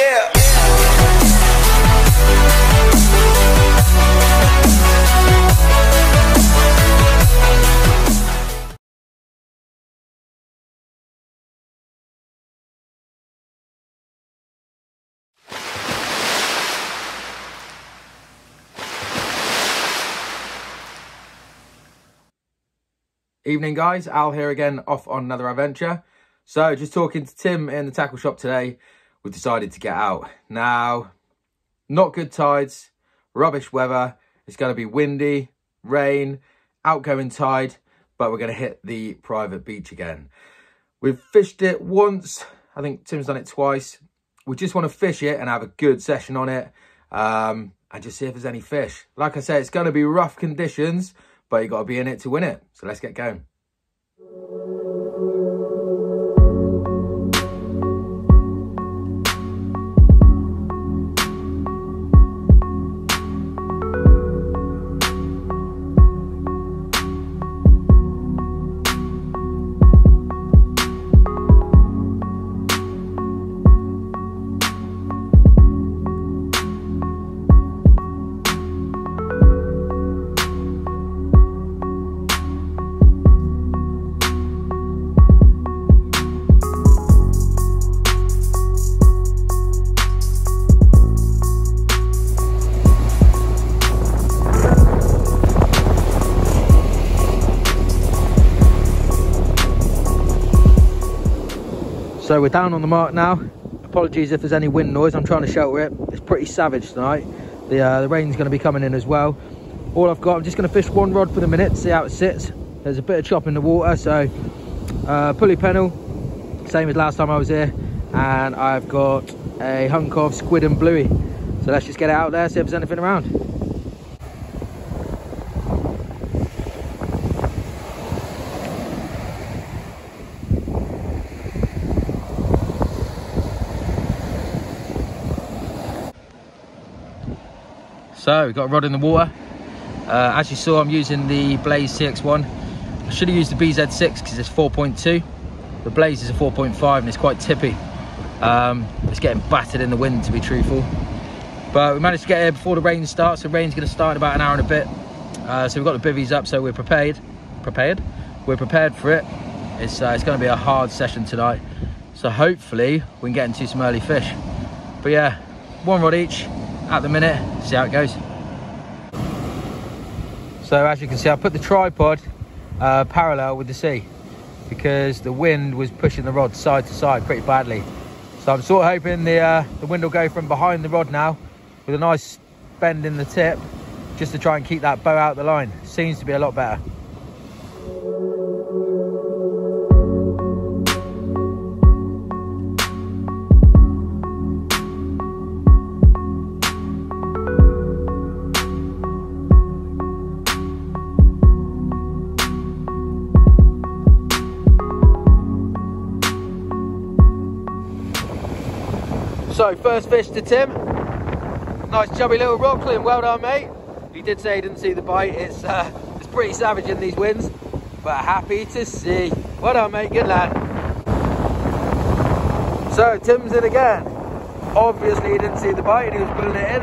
Yeah. Evening guys, Al here again, off on another adventure. So just talking to Tim in the tackle shop today, we've decided to get out. Now, not good tides, rubbish weather, it's going to be windy, rain, outgoing tide, but we're going to hit the private beach again. We've fished it once, I think Tim's done it twice. We just want to fish it and have a good session on it and just see if there's any fish. Like I said, it's going to be rough conditions, but you got to be in it to win it. So let's get going. So we're down on the mark now. Apologies if there's any wind noise, I'm trying to shelter it. It's pretty savage tonight. The rain's going to be coming in as well. All I've got, I'm just going to fish one rod for the minute to see how it sits. There's a bit of chop in the water, so pulley pennel, same as last time I was here. And I've got a hunk of squid and bluey. So let's just get it out there, see if there's anything around. So we've got a rod in the water. As you saw, I'm using the Blaze CX1. I should have used the BZ6 because it's 4.2. The Blaze is a 4.5 and it's quite tippy. It's getting battered in the wind, to be truthful. But we managed to get here before the rain starts. The rain's going to start in about an hour and a bit. So we've got the bivvies up, so we're prepared. We're prepared for it. It's going to be a hard session tonight. So hopefully we can get into some early fish. But yeah, one rod each at the minute, see how it goes. So as you can see, I put the tripod parallel with the sea because the wind was pushing the rod side to side pretty badly. So I'm sort of hoping the wind will go from behind the rod now with a nice bend in the tip just to try and keep that bow out the line. Seems to be a lot better. So first fish to Tim, nice chubby little rockling, well done mate. He did say he didn't see the bite, it's pretty savage in these winds, but happy to see. Well done mate, good lad. So Tim's in again. Obviously he didn't see the bite and he was pulling it in,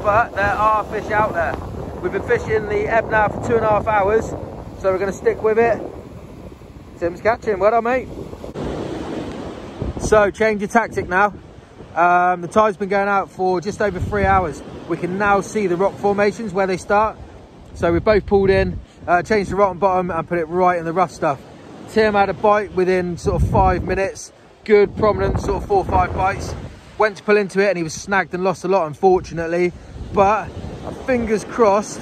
but there are fish out there. We've been fishing the ebb now for 2.5 hours, so we're going to stick with it. Tim's catching, well done mate. So change of tactic now. The tide's been going out for just over 3 hours. We can now see the rock formations where they start. So we've both pulled in, changed the rotten bottom and put it right in the rough stuff. Tim had a bite within sort of 5 minutes. Good, prominent, sort of 4 or 5 bites. Went to pull into it and he was snagged and lost a lot, unfortunately. But fingers crossed,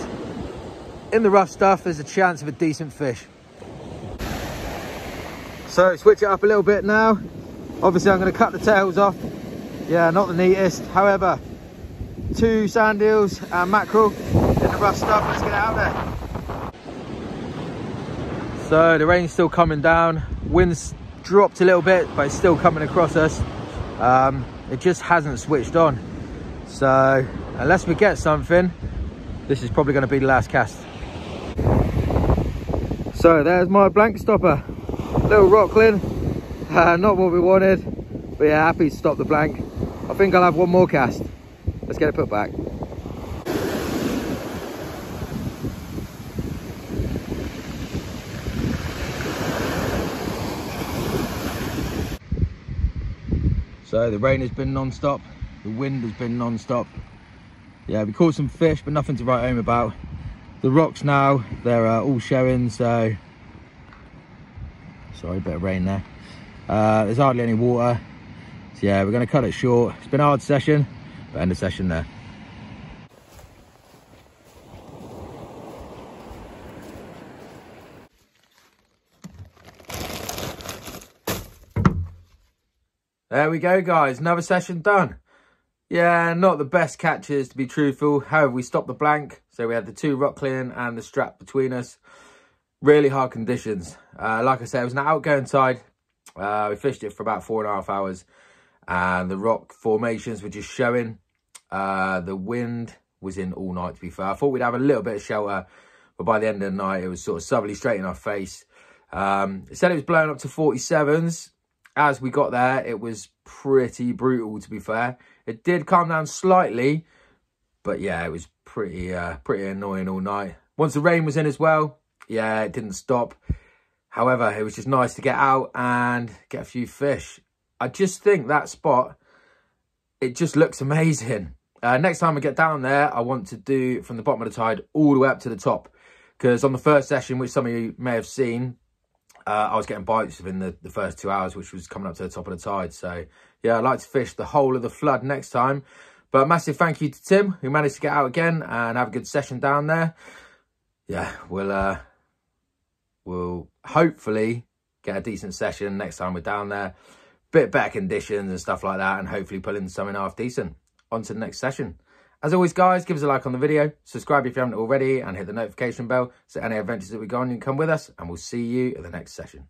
in the rough stuff, there's a chance of a decent fish. So switch it up a little bit now. Obviously I'm going to cut the tails off. Yeah, not the neatest. However, 2 sand eels and mackerel in the rough stuff. Let's get it out there. So the rain's still coming down. Wind's dropped a little bit, but it's still coming across us. It just hasn't switched on. So unless we get something, this is probably going to be the last cast. So there's my blank stopper. Little rockling. Not what we wanted, but yeah, happy to stop the blank. I think I'll have one more cast. Let's get it put back. So the rain has been non-stop, the wind has been non-stop. Yeah, we caught some fish, but nothing to write home about. The rocks now, they're all showing, so... Sorry, a bit of rain there. There's hardly any water. So yeah, we're going to cut it short. It's been a hard session, but end the session there. There we go, guys. Another session done. Yeah, not the best catches, to be truthful. However, we stopped the blank. So we had the 2 rock clean and the strap between us. Really hard conditions. Like I said, it was an outgoing tide. We fished it for about 4.5 hours. And the rock formations were just showing. The wind was in all night, to be fair. I thought we'd have a little bit of shelter. But by the end of the night, it was sort of southerly straight in our face. It said it was blowing up to 47s. As we got there, it was pretty brutal, to be fair. It did calm down slightly, but yeah, it was pretty annoying all night. Once the rain was in as well, yeah, it didn't stop. However, it was just nice to get out and get a few fish. I just think that spot, it just looks amazing. Next time I get down there, I want to do from the bottom of the tide all the way up to the top. Because on the first session, which some of you may have seen, I was getting bites within the first 2 hours, which was coming up to the top of the tide. So, yeah, I'd like to fish the whole of the flood next time. But a massive thank you to Tim, who managed to get out again and have a good session down there. Yeah, we'll hopefully get a decent session next time we're down there. Bit better conditions and stuff like that, and hopefully pull in something half decent. On to the next session. As always, guys, give us a like on the video, subscribe if you haven't already, and hit the notification bell so any adventures that we go on, you can come with us, and we'll see you at the next session.